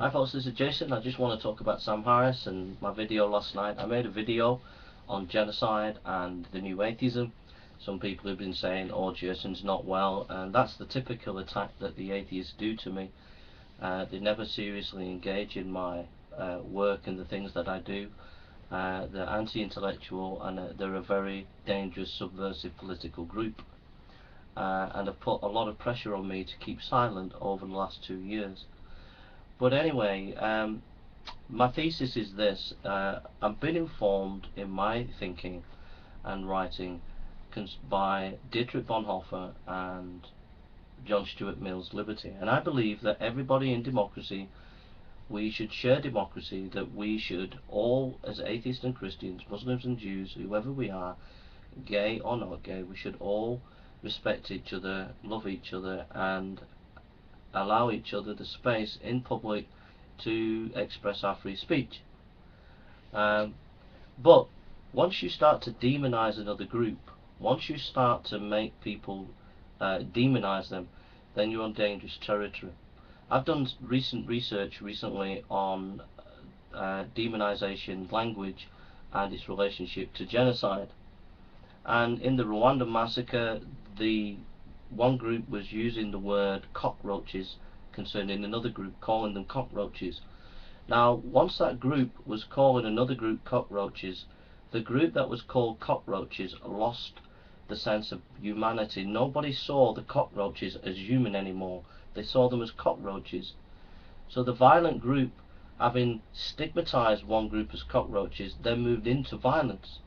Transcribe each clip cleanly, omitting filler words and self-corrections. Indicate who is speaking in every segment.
Speaker 1: Hi folks, this is Jason. I just want to talk about Sam Harris and my video last night. I made a video on genocide and the new atheism. Some people have been saying, oh, Jason's not well, and that's the typical attack that the atheists do to me. They never seriously engage in my work and the things that I do. They're anti-intellectual, and they're a very dangerous subversive political group, and have put a lot of pressure on me to keep silent over the last 2 years. But anyway, my thesis is this. I've been informed in my thinking and writing by Dietrich Bonhoeffer and John Stuart Mill's Liberty, and I believe that everybody in democracy, we should share democracy, that we should all, as atheists and Christians, Muslims and Jews, whoever we are, gay or not gay, we should all respect each other, love each other, and allow each other the space in public to express our free speech. But once you start to demonize another group, once you start to make people demonize them, then you're on dangerous territory. I've done recent research recently on demonization language and its relationship to genocide. And in the Rwandan massacre, the one group was using the word cockroaches concerning another group, calling them cockroaches. Now, once that group was calling another group cockroaches, the group that was called cockroaches lost the sense of humanity. Nobody saw the cockroaches as human anymore. They saw them as cockroaches. So the violent group, having stigmatized one group as cockroaches, then moved into violence.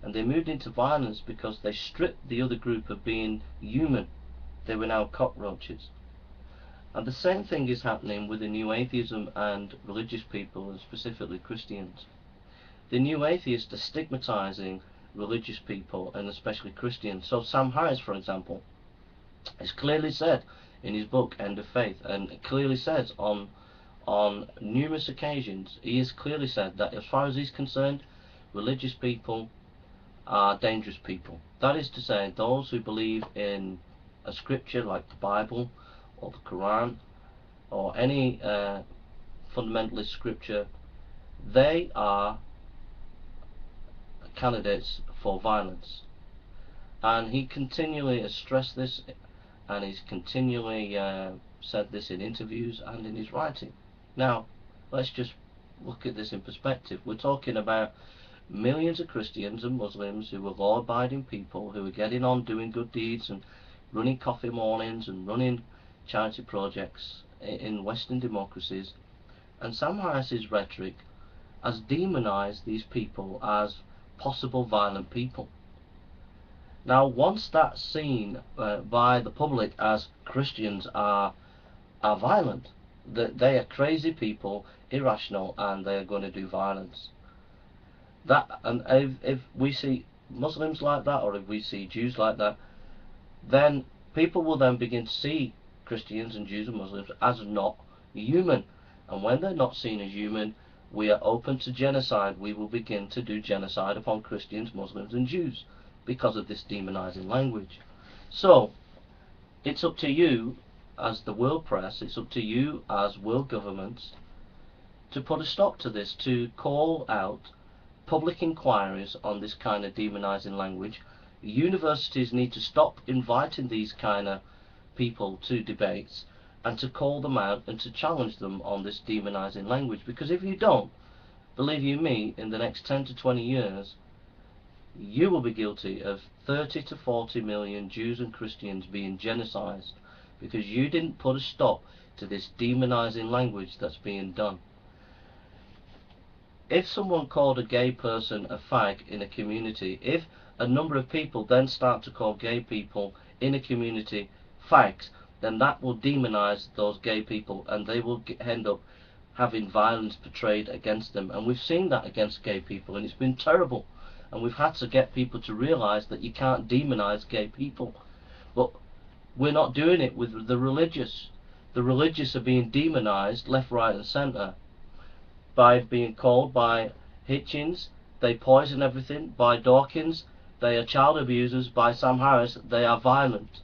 Speaker 1: And they moved into violence because they stripped the other group of being human. They were now cockroaches. And the same thing is happening with the new atheism and religious people, and specifically Christians. The new atheists are stigmatizing religious people, and especially Christians. So Sam Harris, for example, has clearly said in his book End of Faith, and it clearly says on numerous occasions, he has clearly said that as far as he's concerned, religious people are dangerous people. That is to say, those who believe in a scripture like the Bible or the Quran or any fundamentalist scripture, they are candidates for violence. And he continually has stressed this, and he's continually said this in interviews and in his writing. Now, let's just look at this in perspective. We're talking about millions of Christians and Muslims who are law-abiding people, who are getting on doing good deeds and running coffee mornings and running charity projects in Western democracies. And Sam Harris's rhetoric has demonized these people as possible violent people. Now, once that's seen by the public as Christians are violent, that they are crazy people, irrational, and they are going to do violence. And if we see Muslims like that, or if we see Jews like that, then people will then begin to see Christians and Jews and Muslims as not human. And when they're not seen as human, we are open to genocide. We will begin to do genocide upon Christians, Muslims and Jews because of this demonizing language. So it's up to you as the world press, it's up to you as world governments to put a stop to this, to call out public inquiries on this kind of demonizing language. Universities need to stop inviting these kind of people to debates, and to call them out and to challenge them on this demonizing language. Because if you don't, believe you me, in the next 10 to 20 years, you will be guilty of 30 to 40 million Jews and Christians being genocided because you didn't put a stop to this demonizing language that's being done. If someone called a gay person a fag in a community, if a number of people then start to call gay people in a community fags, then that will demonize those gay people, and they will end up having violence portrayed against them. And we've seen that against gay people, and it's been terrible. And we've had to get people to realize that you can't demonize gay people. But we're not doing it with the religious. The religious are being demonized left, right and center by being called by Hitchens, they poison everything, by Dawkins, they are child abusers, by Sam Harris, they are violent.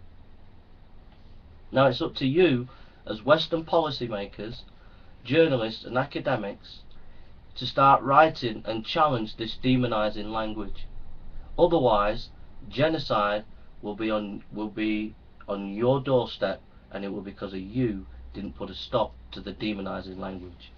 Speaker 1: Now it's up to you as Western policymakers journalists and academics to start writing and challenge this demonizing language. Otherwise, genocide will be on your doorstep, and it will be because of you didn't put a stop to the demonizing language.